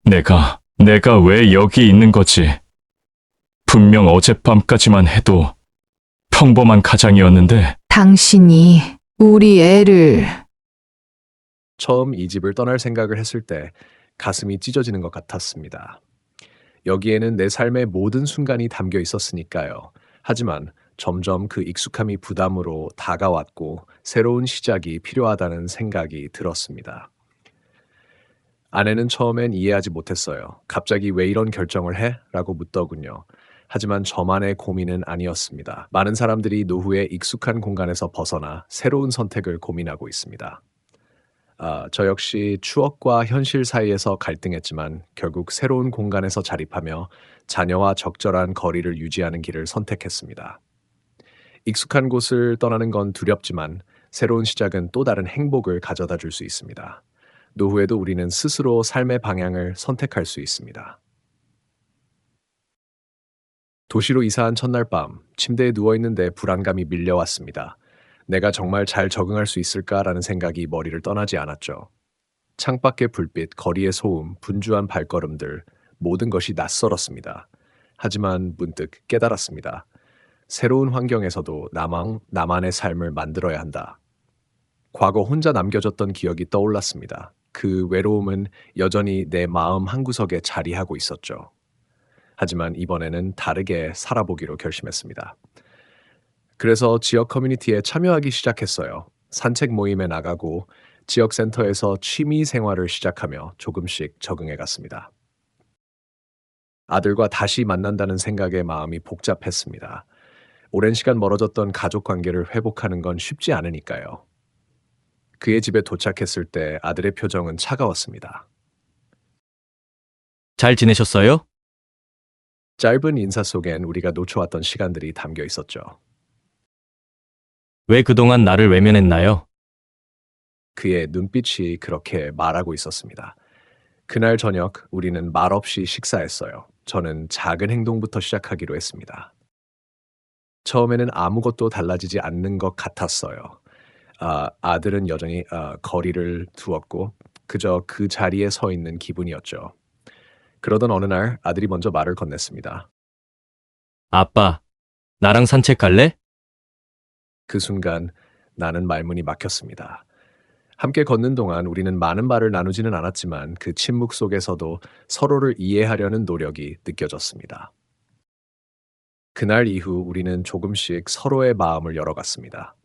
내가 왜 여기 있는 거지? 분명 어젯밤까지만 해도 평범한 가장이었는데, 당신이 우리 애를 처음 이 집을 떠날 생각을 했을 때 가슴이 찢어지는 것 같았습니다. 여기에는 내 삶의 모든 순간이 담겨 있었으니까요. 하지만 점점 그 익숙함이 부담으로 다가왔고 새로운 시작이 필요하다는 생각이 들었습니다. 아내는 처음엔 이해하지 못했어요. 갑자기 왜 이런 결정을 해? 라고 묻더군요. 하지만 저만의 고민은 아니었습니다. 많은 사람들이 노후의 익숙한 공간에서 벗어나 새로운 선택을 고민하고 있습니다. 저 역시 추억과 현실 사이에서 갈등했지만 결국 새로운 공간에서 자립하며 자녀와 적절한 거리를 유지하는 길을 선택했습니다. 익숙한 곳을 떠나는 건 두렵지만 새로운 시작은 또 다른 행복을 가져다 줄 수 있습니다. 노후에도 우리는 스스로 삶의 방향을 선택할 수 있습니다. 도시로 이사한 첫날 밤, 침대에 누워있는데 불안감이 밀려왔습니다. 내가 정말 잘 적응할 수 있을까라는 생각이 머리를 떠나지 않았죠. 창밖의 불빛, 거리의 소음, 분주한 발걸음들, 모든 것이 낯설었습니다. 하지만 문득 깨달았습니다. 새로운 환경에서도 나만의 삶을 만들어야 한다. 과거 혼자 남겨졌던 기억이 떠올랐습니다. 그 외로움은 여전히 내 마음 한구석에 자리하고 있었죠. 하지만 이번에는 다르게 살아보기로 결심했습니다. 그래서 지역 커뮤니티에 참여하기 시작했어요. 산책 모임에 나가고 지역 센터에서 취미 생활을 시작하며 조금씩 적응해 갔습니다. 아들과 다시 만난다는 생각에 마음이 복잡했습니다. 오랜 시간 멀어졌던 가족 관계를 회복하는 건 쉽지 않으니까요. 그의 집에 도착했을 때 아들의 표정은 차가웠습니다. 잘 지내셨어요? 짧은 인사 속엔 우리가 놓쳐왔던 시간들이 담겨 있었죠. 왜 그동안 나를 외면했나요? 그의 눈빛이 그렇게 말하고 있었습니다. 그날 저녁 우리는 말없이 식사했어요. 저는 작은 행동부터 시작하기로 했습니다. 처음에는 아무것도 달라지지 않는 것 같았어요. 아들은 여전히 거리를 두었고 그저 그 자리에 서 있는 기분이었죠. 그러던 어느 날 아들이 먼저 말을 건넸습니다. 아빠, 나랑 산책 갈래? 그 순간 나는 말문이 막혔습니다. 함께 걷는 동안 우리는 많은 말을 나누지는 않았지만 그 침묵 속에서도 서로를 이해하려는 노력이 느껴졌습니다. 그날 이후 우리는 조금씩 서로의 마음을 열어갔습니다.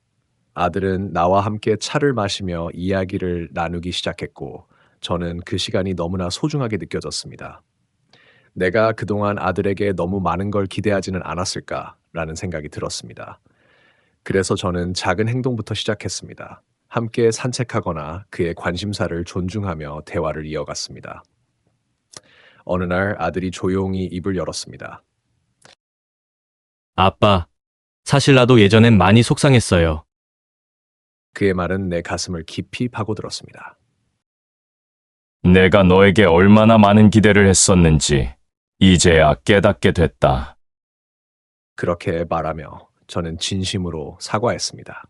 아들은 나와 함께 차를 마시며 이야기를 나누기 시작했고 저는 그 시간이 너무나 소중하게 느껴졌습니다. 내가 그동안 아들에게 너무 많은 걸 기대하지는 않았을까라는 생각이 들었습니다. 그래서 저는 작은 행동부터 시작했습니다. 함께 산책하거나 그의 관심사를 존중하며 대화를 이어갔습니다. 어느 날 아들이 조용히 입을 열었습니다. 아빠, 사실 나도 예전엔 많이 속상했어요. 그의 말은 내 가슴을 깊이 파고들었습니다. 내가 너에게 얼마나 많은 기대를 했었는지 이제야 깨닫게 됐다. 그렇게 말하며 저는 진심으로 사과했습니다.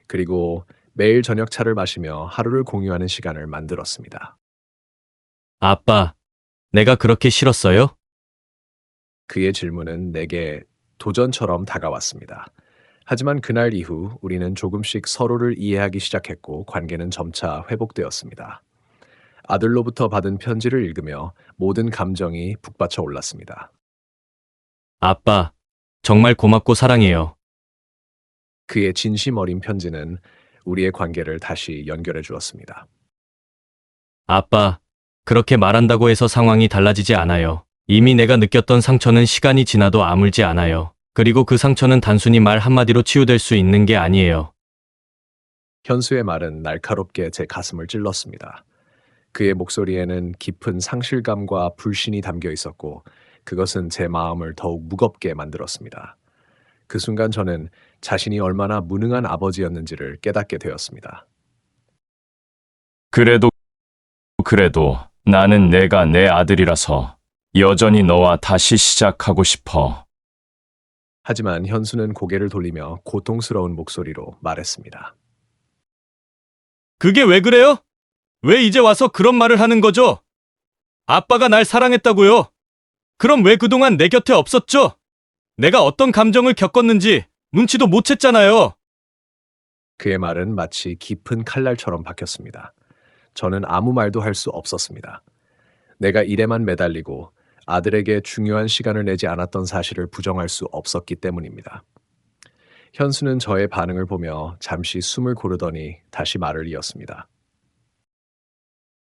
그리고 매일 저녁 차를 마시며 하루를 공유하는 시간을 만들었습니다. 아빠, 내가 그렇게 싫었어요? 그의 질문은 내게 도전처럼 다가왔습니다. 하지만 그날 이후 우리는 조금씩 서로를 이해하기 시작했고 관계는 점차 회복되었습니다. 아들로부터 받은 편지를 읽으며 모든 감정이 북받쳐 올랐습니다. 아빠, 정말 고맙고 사랑해요. 그의 진심 어린 편지는 우리의 관계를 다시 연결해 주었습니다. 아빠, 그렇게 말한다고 해서 상황이 달라지지 않아요. 이미 내가 느꼈던 상처는 시간이 지나도 아물지 않아요. 그리고 그 상처는 단순히 말 한마디로 치유될 수 있는 게 아니에요. 현수의 말은 날카롭게 제 가슴을 찔렀습니다. 그의 목소리에는 깊은 상실감과 불신이 담겨 있었고 그것은 제 마음을 더욱 무겁게 만들었습니다. 그 순간 저는 자신이 얼마나 무능한 아버지였는지를 깨닫게 되었습니다. 그래도 나는 내가 내 아들이라서 여전히 너와 다시 시작하고 싶어. 하지만 현수는 고개를 돌리며 고통스러운 목소리로 말했습니다. 그게 왜 그래요? 왜 이제 와서 그런 말을 하는 거죠? 아빠가 날 사랑했다고요? 그럼 왜 그동안 내 곁에 없었죠? 내가 어떤 감정을 겪었는지 눈치도 못 챘잖아요. 그의 말은 마치 깊은 칼날처럼 박혔습니다. 저는 아무 말도 할 수 없었습니다. 내가 일에만 매달리고 아들에게 중요한 시간을 내지 않았던 사실을 부정할 수 없었기 때문입니다. 현수는 저의 반응을 보며 잠시 숨을 고르더니 다시 말을 이었습니다.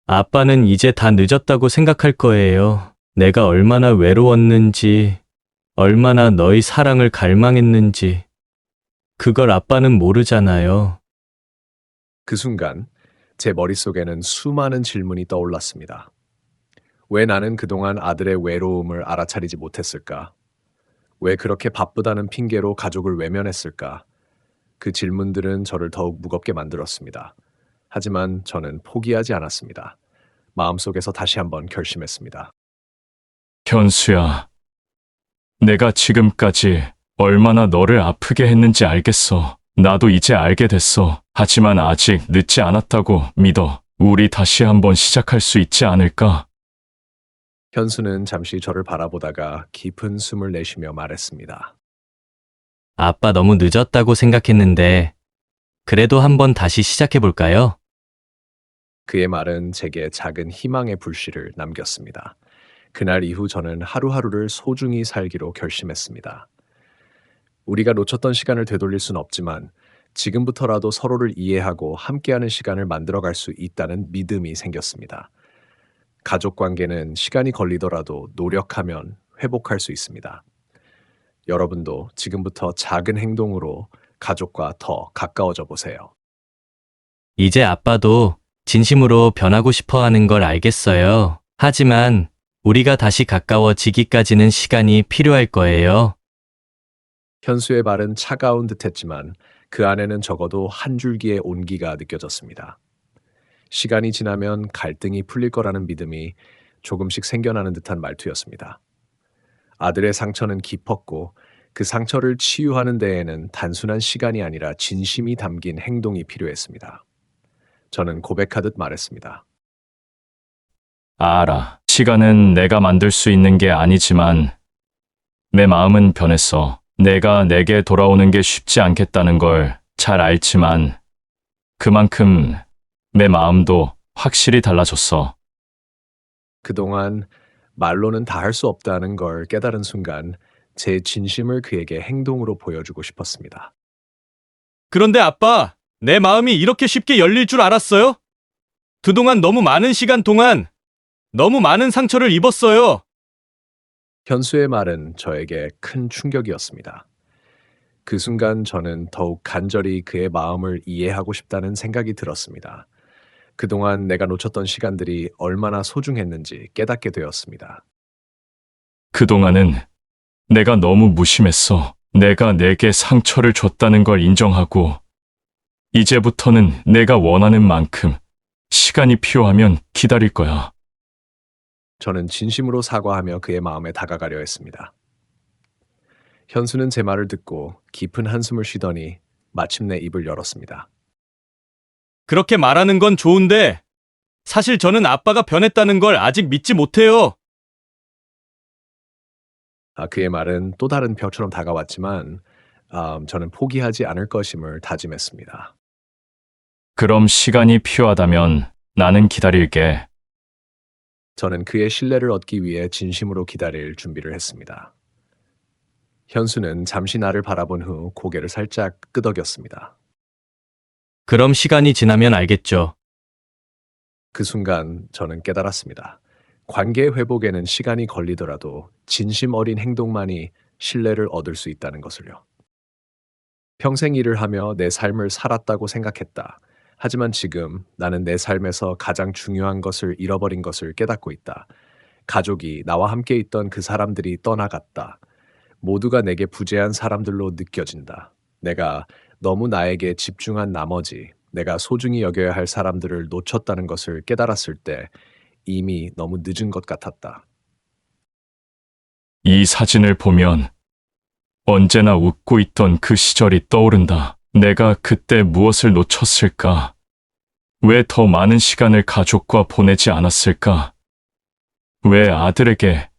아빠는 이제 다 늦었다고 생각할 거예요. 내가 얼마나 외로웠는지, 얼마나 너희 사랑을 갈망했는지, 그걸 아빠는 모르잖아요. 그 순간 제 머릿속에는 수많은 질문이 떠올랐습니다. 왜 나는 그동안 아들의 외로움을 알아차리지 못했을까? 왜 그렇게 바쁘다는 핑계로 가족을 외면했을까? 그 질문들은 저를 더욱 무겁게 만들었습니다. 하지만 저는 포기하지 않았습니다. 마음속에서 다시 한번 결심했습니다. 현수야, 내가 지금까지 얼마나 너를 아프게 했는지 알겠어. 나도 이제 알게 됐어. 하지만 아직 늦지 않았다고 믿어. 우리 다시 한번 시작할 수 있지 않을까? 현수는 잠시 저를 바라보다가 깊은 숨을 내쉬며 말했습니다. 아빠 너무 늦었다고 생각했는데, 그래도 한번 다시 시작해볼까요? 그의 말은 제게 작은 희망의 불씨를 남겼습니다. 그날 이후 저는 하루하루를 소중히 살기로 결심했습니다. 우리가 놓쳤던 시간을 되돌릴 순 없지만 지금부터라도 서로를 이해하고 함께하는 시간을 만들어갈 수 있다는 믿음이 생겼습니다. 가족 관계는 시간이 걸리더라도 노력하면 회복할 수 있습니다. 여러분도 지금부터 작은 행동으로 가족과 더 가까워져 보세요. 이제 아빠도 진심으로 변하고 싶어 하는 걸 알겠어요. 하지만 우리가 다시 가까워지기까지는 시간이 필요할 거예요. 현수의 말은 차가운 듯했지만 그 안에는 적어도 한 줄기의 온기가 느껴졌습니다. 시간이 지나면 갈등이 풀릴 거라는 믿음이 조금씩 생겨나는 듯한 말투였습니다. 아들의 상처는 깊었고 그 상처를 치유하는 데에는 단순한 시간이 아니라 진심이 담긴 행동이 필요했습니다. 저는 고백하듯 말했습니다. 알아. 시간은 내가 만들 수 있는 게 아니지만 내 마음은 변했어. 내가 내게 돌아오는 게 쉽지 않겠다는 걸 잘 알지만 그만큼 내 마음도 확실히 달라졌어. 그동안 말로는 다 할 수 없다는 걸 깨달은 순간 제 진심을 그에게 행동으로 보여주고 싶었습니다. 그런데 아빠, 내 마음이 이렇게 쉽게 열릴 줄 알았어요? 그동안 너무 많은 시간 동안 너무 많은 상처를 입었어요. 현수의 말은 저에게 큰 충격이었습니다. 그 순간 저는 더욱 간절히 그의 마음을 이해하고 싶다는 생각이 들었습니다. 그동안 내가 놓쳤던 시간들이 얼마나 소중했는지 깨닫게 되었습니다. 그동안은 내가 너무 무심했어. 내가 내게 상처를 줬다는 걸 인정하고 이제부터는 내가 원하는 만큼 시간이 필요하면 기다릴 거야. 저는 진심으로 사과하며 그의 마음에 다가가려 했습니다. 현수는 제 말을 듣고 깊은 한숨을 쉬더니 마침내 입을 열었습니다. 그렇게 말하는 건 좋은데 사실 저는 아빠가 변했다는 걸 아직 믿지 못해요. 그의 말은 또 다른 벽처럼 다가왔지만 저는 포기하지 않을 것임을 다짐했습니다. 그럼 시간이 필요하다면 나는 기다릴게. 저는 그의 신뢰를 얻기 위해 진심으로 기다릴 준비를 했습니다. 현수는 잠시 나를 바라본 후 고개를 살짝 끄덕였습니다. 그럼 시간이 지나면 알겠죠. 그 순간 저는 깨달았습니다. 관계 회복에는 시간이 걸리더라도 진심 어린 행동만이 신뢰를 얻을 수 있다는 것을요. 평생 일을 하며 내 삶을 살았다고 생각했다. 하지만 지금 나는 내 삶에서 가장 중요한 것을 잃어버린 것을 깨닫고 있다. 가족이 나와 함께 있던 그 사람들이 떠나갔다. 모두가 내게 부재한 사람들로 느껴진다. 내가 너무 나에게 집중한 나머지 내가 소중히 여겨야 할 사람들을 놓쳤다는 것을 깨달았을 때 이미 너무 늦은 것 같았다. 이 사진을 보면 언제나 웃고 있던 그 시절이 떠오른다. 내가 그때 무엇을 놓쳤을까? 왜 더 많은 시간을 가족과 보내지 않았을까? 왜 아들에게,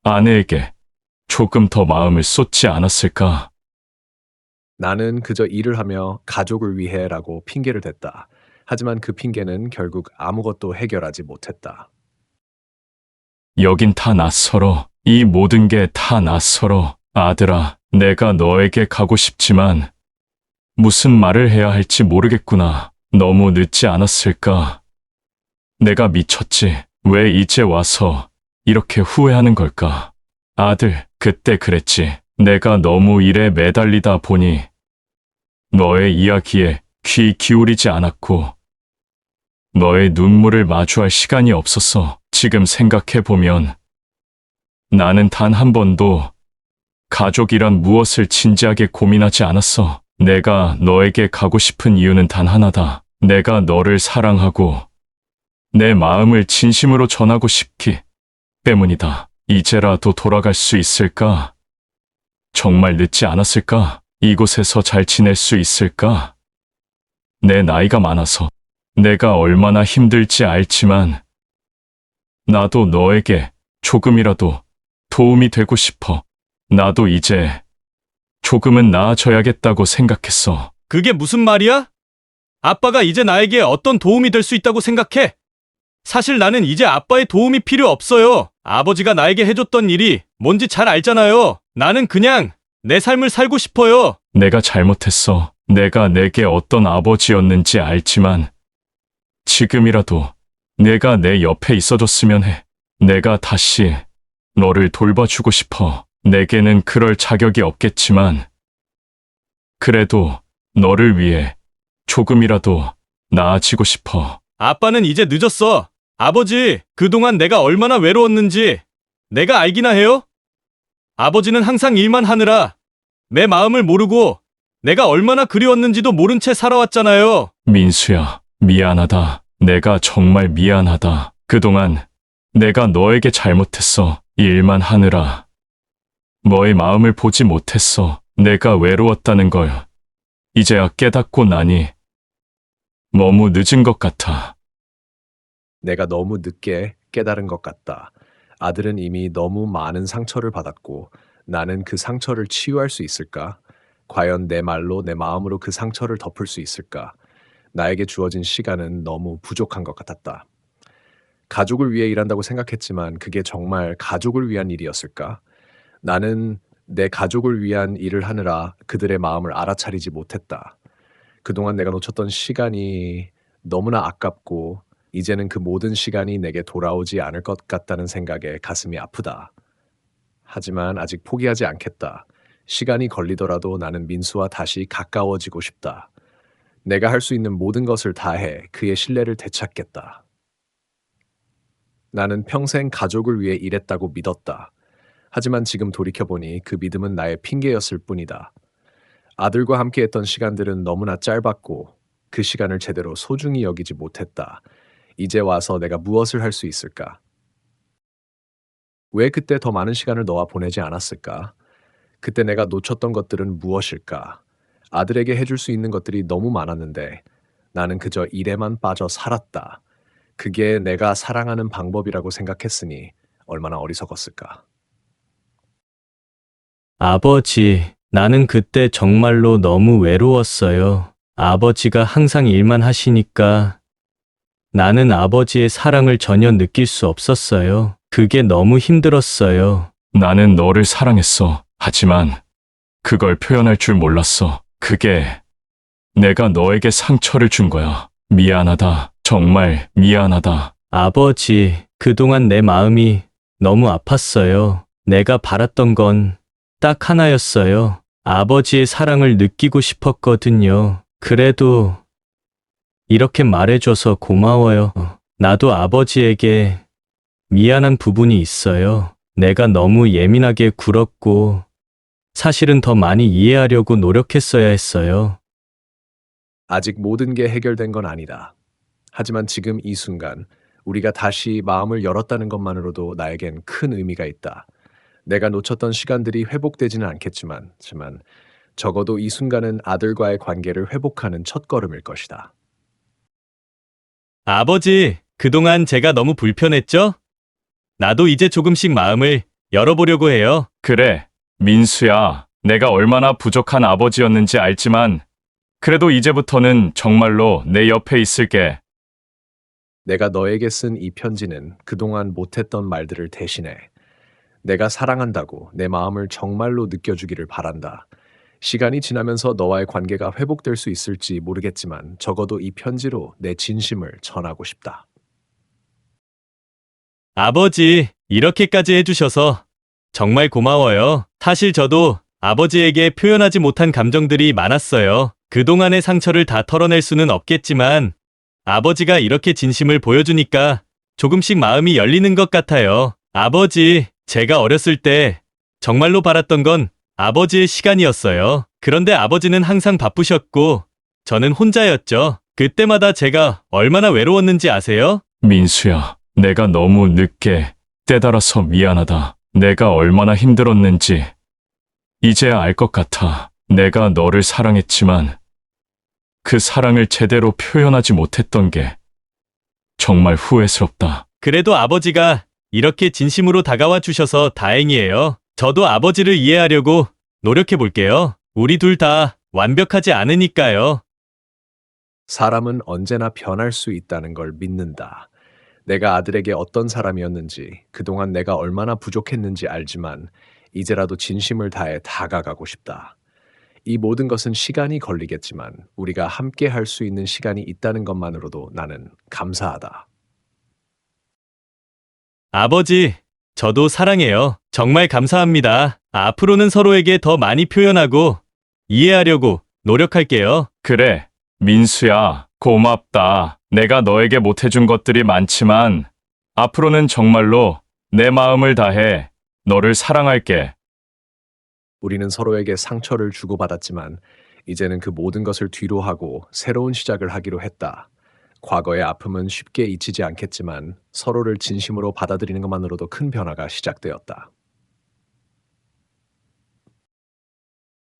아내에게 조금 더 마음을 쏟지 않았을까? 나는 그저 일을 하며 가족을 위해라고 핑계를 댔다. 하지만 그 핑계는 결국 아무것도 해결하지 못했다. 여긴 다 낯설어. 이 모든 게 다 낯설어. 아들아, 내가 너에게 가고 싶지만 무슨 말을 해야 할지 모르겠구나. 너무 늦지 않았을까? 내가 미쳤지. 왜 이제 와서 이렇게 후회하는 걸까? 아들, 그때 그랬지. 내가 너무 일에 매달리다 보니 너의 이야기에 귀 기울이지 않았고 너의 눈물을 마주할 시간이 없었어. 지금 생각해보면 나는 단 한 번도 가족이란 무엇을 진지하게 고민하지 않았어. 내가 너에게 가고 싶은 이유는 단 하나다. 내가 너를 사랑하고 내 마음을 진심으로 전하고 싶기 때문이다. 이제라도 돌아갈 수 있을까? 정말 늦지 않았을까? 이곳에서 잘 지낼 수 있을까? 내 나이가 많아서 내가 얼마나 힘들지 알지만 나도 너에게 조금이라도 도움이 되고 싶어. 나도 이제 조금은 나아져야겠다고 생각했어. 그게 무슨 말이야? 아빠가 이제 나에게 어떤 도움이 될 수 있다고 생각해? 사실 나는 이제 아빠의 도움이 필요 없어요. 아버지가 나에게 해줬던 일이 뭔지 잘 알잖아요. 나는 그냥 내 삶을 살고 싶어요. 내가 잘못했어. 내가 내게 어떤 아버지였는지 알지만 지금이라도 내가 내 옆에 있어줬으면 해. 내가 다시 너를 돌봐주고 싶어. 내게는 그럴 자격이 없겠지만 그래도 너를 위해 조금이라도 나아지고 싶어. 아빠는 이제 늦었어. 아버지, 그동안 내가 얼마나 외로웠는지 내가 알기나 해요? 아버지는 항상 일만 하느라 내 마음을 모르고 내가 얼마나 그리웠는지도 모른 채 살아왔잖아요. 민수야, 미안하다. 내가 정말 미안하다. 그동안 내가 너에게 잘못했어. 일만 하느라 너의 마음을 보지 못했어. 내가 외로웠다는 걸 이제야 깨닫고 나니 너무 늦은 것 같아. 내가 너무 늦게 깨달은 것 같다. 아들은 이미 너무 많은 상처를 받았고 나는 그 상처를 치유할 수 있을까? 과연 내 말로 내 마음으로 그 상처를 덮을 수 있을까? 나에게 주어진 시간은 너무 부족한 것 같았다. 가족을 위해 일한다고 생각했지만 그게 정말 가족을 위한 일이었을까? 나는 내 가족을 위한 일을 하느라 그들의 마음을 알아차리지 못했다. 그동안 내가 놓쳤던 시간이 너무나 아깝고 이제는 그 모든 시간이 내게 돌아오지 않을 것 같다는 생각에 가슴이 아프다. 하지만 아직 포기하지 않겠다. 시간이 걸리더라도 나는 민수와 다시 가까워지고 싶다. 내가 할 수 있는 모든 것을 다해 그의 신뢰를 되찾겠다. 나는 평생 가족을 위해 일했다고 믿었다. 하지만 지금 돌이켜보니 그 믿음은 나의 핑계였을 뿐이다. 아들과 함께했던 시간들은 너무나 짧았고 그 시간을 제대로 소중히 여기지 못했다. 이제 와서 내가 무엇을 할 수 있을까? 왜 그때 더 많은 시간을 너와 보내지 않았을까? 그때 내가 놓쳤던 것들은 무엇일까? 아들에게 해줄 수 있는 것들이 너무 많았는데 나는 그저 일에만 빠져 살았다. 그게 내가 사랑하는 방법이라고 생각했으니 얼마나 어리석었을까? 아버지, 나는 그때 정말로 너무 외로웠어요. 아버지가 항상 일만 하시니까 나는 아버지의 사랑을 전혀 느낄 수 없었어요. 그게 너무 힘들었어요. 나는 너를 사랑했어. 하지만 그걸 표현할 줄 몰랐어. 그게 내가 너에게 상처를 준 거야. 미안하다. 정말 미안하다. 아버지, 그동안 내 마음이 너무 아팠어요. 내가 바랐던 건 딱 하나였어요. 아버지의 사랑을 느끼고 싶었거든요. 그래도 이렇게 말해줘서 고마워요. 나도 아버지에게 미안한 부분이 있어요. 내가 너무 예민하게 굴었고, 사실은 더 많이 이해하려고 노력했어야 했어요. 아직 모든 게 해결된 건 아니다. 하지만 지금 이 순간 우리가 다시 마음을 열었다는 것만으로도 나에겐 큰 의미가 있다. 내가 놓쳤던 시간들이 회복되지는 않겠지만, 적어도 이 순간은 아들과의 관계를 회복하는 첫걸음일 것이다. 아버지, 그동안 제가 너무 불편했죠? 나도 이제 조금씩 마음을 열어보려고 해요. 그래, 민수야. 내가 얼마나 부족한 아버지였는지 알지만, 그래도 이제부터는 정말로 내 옆에 있을게. 내가 너에게 쓴 이 편지는 그동안 못했던 말들을 대신해 내가 사랑한다고 내 마음을 정말로 느껴주기를 바란다. 시간이 지나면서 너와의 관계가 회복될 수 있을지 모르겠지만 적어도 이 편지로 내 진심을 전하고 싶다. 아버지, 이렇게까지 해주셔서 정말 고마워요. 사실 저도 아버지에게 표현하지 못한 감정들이 많았어요. 그동안의 상처를 다 털어낼 수는 없겠지만 아버지가 이렇게 진심을 보여주니까 조금씩 마음이 열리는 것 같아요. 아버지, 제가 어렸을 때 정말로 바랐던 건 아버지의 시간이었어요. 그런데 아버지는 항상 바쁘셨고 저는 혼자였죠. 그때마다 제가 얼마나 외로웠는지 아세요? 민수야, 내가 너무 늦게 깨달아서 미안하다. 내가 얼마나 힘들었는지 이제야 알 것 같아. 내가 너를 사랑했지만 그 사랑을 제대로 표현하지 못했던 게 정말 후회스럽다. 그래도 아버지가 이렇게 진심으로 다가와 주셔서 다행이에요. 저도 아버지를 이해하려고 노력해 볼게요. 우리 둘 다 완벽하지 않으니까요. 사람은 언제나 변할 수 있다는 걸 믿는다. 내가 아들에게 어떤 사람이었는지, 그동안 내가 얼마나 부족했는지 알지만 이제라도 진심을 다해 다가가고 싶다. 이 모든 것은 시간이 걸리겠지만 우리가 함께 할 수 있는 시간이 있다는 것만으로도 나는 감사하다. 아버지, 저도 사랑해요. 정말 감사합니다. 앞으로는 서로에게 더 많이 표현하고 이해하려고 노력할게요. 그래, 민수야, 고맙다. 내가 너에게 못해준 것들이 많지만 앞으로는 정말로 내 마음을 다해 너를 사랑할게. 우리는 서로에게 상처를 주고받았지만 이제는 그 모든 것을 뒤로 하고 새로운 시작을 하기로 했다. 과거의 아픔은 쉽게 잊히지 않겠지만 서로를 진심으로 받아들이는 것만으로도 큰 변화가 시작되었다.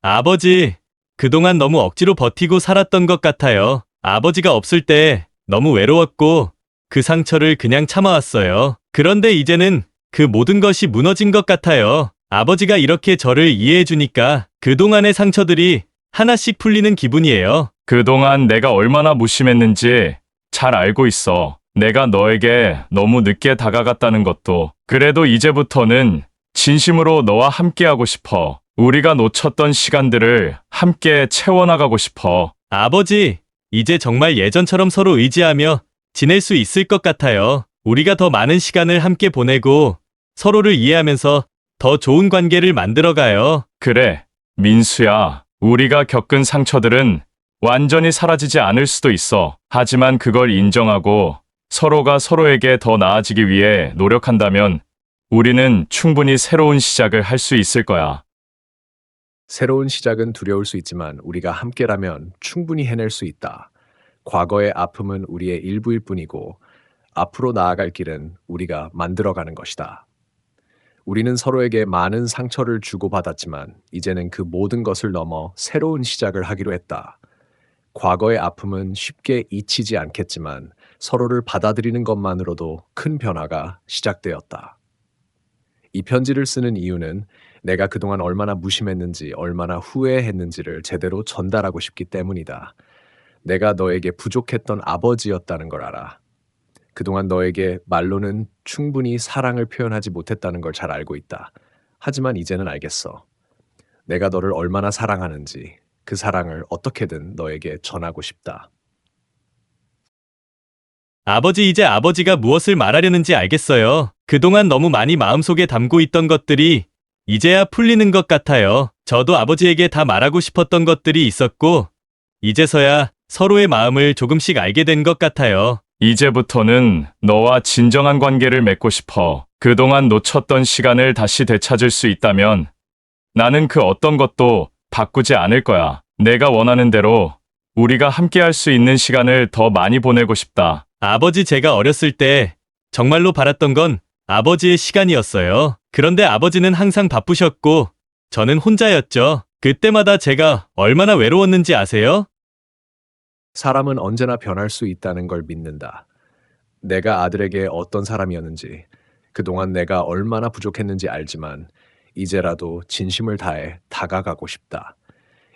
아버지, 그동안 너무 억지로 버티고 살았던 것 같아요. 아버지가 없을 때 너무 외로웠고 그 상처를 그냥 참아왔어요. 그런데 이제는 그 모든 것이 무너진 것 같아요. 아버지가 이렇게 저를 이해해 주니까 그동안의 상처들이 하나씩 풀리는 기분이에요. 그동안 내가 얼마나 무심했는지 잘 알고 있어. 내가 너에게 너무 늦게 다가갔다는 것도. 그래도 이제부터는 진심으로 너와 함께하고 싶어. 우리가 놓쳤던 시간들을 함께 채워나가고 싶어. 아버지, 이제 정말 예전처럼 서로 의지하며 지낼 수 있을 것 같아요. 우리가 더 많은 시간을 함께 보내고 서로를 이해하면서 더 좋은 관계를 만들어가요. 그래, 민수야. 우리가 겪은 상처들은 완전히 사라지지 않을 수도 있어. 하지만 그걸 인정하고 서로가 서로에게 더 나아지기 위해 노력한다면 우리는 충분히 새로운 시작을 할 수 있을 거야. 새로운 시작은 두려울 수 있지만 우리가 함께라면 충분히 해낼 수 있다. 과거의 아픔은 우리의 일부일 뿐이고 앞으로 나아갈 길은 우리가 만들어가는 것이다. 우리는 서로에게 많은 상처를 주고받았지만 이제는 그 모든 것을 넘어 새로운 시작을 하기로 했다. 과거의 아픔은 쉽게 잊히지 않겠지만 서로를 받아들이는 것만으로도 큰 변화가 시작되었다. 이 편지를 쓰는 이유는 내가 그동안 얼마나 무심했는지, 얼마나 후회했는지를 제대로 전달하고 싶기 때문이다. 내가 너에게 부족했던 아버지였다는 걸 알아. 그동안 너에게 말로는 충분히 사랑을 표현하지 못했다는 걸 잘 알고 있다. 하지만 이제는 알겠어. 내가 너를 얼마나 사랑하는지, 그 사랑을 어떻게든 너에게 전하고 싶다. 아버지, 이제 아버지가 무엇을 말하려는지 알겠어요. 그동안 너무 많이 마음속에 담고 있던 것들이 이제야 풀리는 것 같아요. 저도 아버지에게 다 말하고 싶었던 것들이 있었고 이제서야 서로의 마음을 조금씩 알게 된 것 같아요. 이제부터는 너와 진정한 관계를 맺고 싶어. 그동안 놓쳤던 시간을 다시 되찾을 수 있다면 나는 그 어떤 것도 바꾸지 않을 거야. 내가 원하는 대로 우리가 함께 할 수 있는 시간을 더 많이 보내고 싶다. 아버지, 제가 어렸을 때 정말로 바랐던 건 아버지의 시간이었어요. 그런데 아버지는 항상 바쁘셨고 저는 혼자였죠. 그때마다 제가 얼마나 외로웠는지 아세요? 사람은 언제나 변할 수 있다는 걸 믿는다. 내가 아들에게 어떤 사람이었는지, 그동안 내가 얼마나 부족했는지 알지만 이제라도 진심을 다해 다가가고 싶다.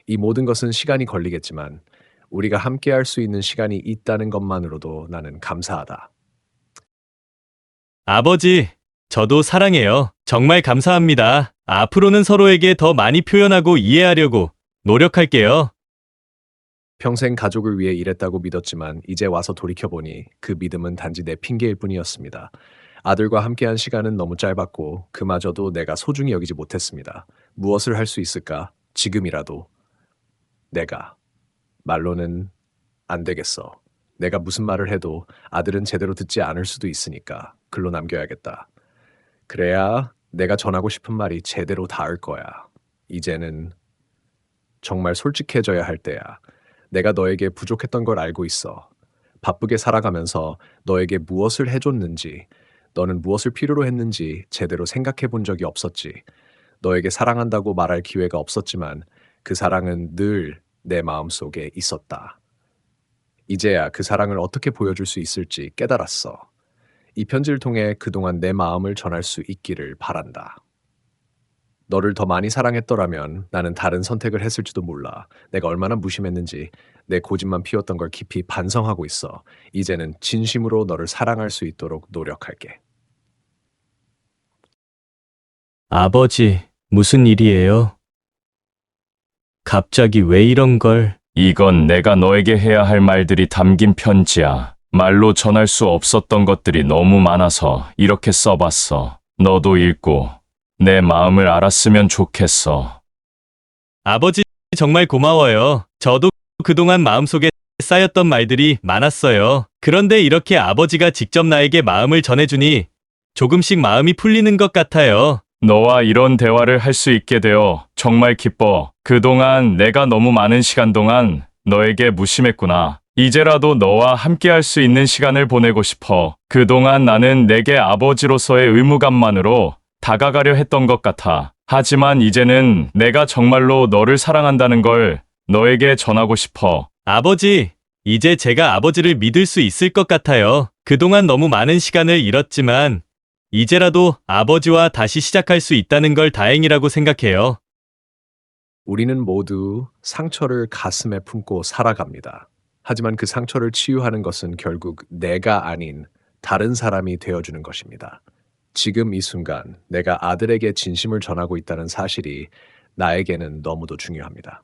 이 모든 것은 시간이 걸리겠지만 우리가 함께 할 수 있는 시간이 있다는 것만으로도 나는 감사하다. 아버지, 저도 사랑해요. 정말 감사합니다. 앞으로는 서로에게 더 많이 표현하고 이해하려고 노력할게요. 평생 가족을 위해 일했다고 믿었지만 이제 와서 돌이켜보니 그 믿음은 단지 내 핑계일 뿐이었습니다. 아들과 함께한 시간은 너무 짧았고 그마저도 내가 소중히 여기지 못했습니다. 무엇을 할 수 있을까? 지금이라도. 내가. 말로는 안 되겠어. 내가 무슨 말을 해도 아들은 제대로 듣지 않을 수도 있으니까 글로 남겨야겠다. 그래야 내가 전하고 싶은 말이 제대로 닿을 거야. 이제는 정말 솔직해져야 할 때야. 내가 너에게 부족했던 걸 알고 있어. 바쁘게 살아가면서 너에게 무엇을 해줬는지, 너는 무엇을 필요로 했는지 제대로 생각해 본 적이 없었지. 너에게 사랑한다고 말할 기회가 없었지만 그 사랑은 늘 내 마음속에 있었다. 이제야 그 사랑을 어떻게 보여줄 수 있을지 깨달았어. 이 편지를 통해 그동안 내 마음을 전할 수 있기를 바란다. 너를 더 많이 사랑했더라면 나는 다른 선택을 했을지도 몰라. 내가 얼마나 무심했는지 내 고집만 피웠던 걸 깊이 반성하고 있어. 이제는 진심으로 너를 사랑할 수 있도록 노력할게. 아버지, 무슨 일이에요? 갑자기 왜 이런 걸? 이건 내가 너에게 해야 할 말들이 담긴 편지야. 말로 전할 수 없었던 것들이 너무 많아서 이렇게 써봤어. 너도 읽고 내 마음을 알았으면 좋겠어. 아버지, 정말 고마워요. 저도 그동안 마음속에 쌓였던 말들이 많았어요. 그런데 이렇게 아버지가 직접 나에게 마음을 전해주니 조금씩 마음이 풀리는 것 같아요. 너와 이런 대화를 할 수 있게 되어 정말 기뻐. 그동안 내가 너무 많은 시간 동안 너에게 무심했구나. 이제라도 너와 함께 할 수 있는 시간을 보내고 싶어. 그동안 나는 내게 아버지로서의 의무감만으로 다가가려 했던 것 같아. 하지만 이제는 내가 정말로 너를 사랑한다는 걸 너에게 전하고 싶어. 아버지, 이제 제가 아버지를 믿을 수 있을 것 같아요. 그동안 너무 많은 시간을 잃었지만 이제라도 아버지와 다시 시작할 수 있다는 걸 다행이라고 생각해요. 우리는 모두 상처를 가슴에 품고 살아갑니다. 하지만 그 상처를 치유하는 것은 결국 내가 아닌 다른 사람이 되어주는 것입니다. 지금 이 순간 내가 아들에게 진심을 전하고 있다는 사실이 나에게는 너무도 중요합니다.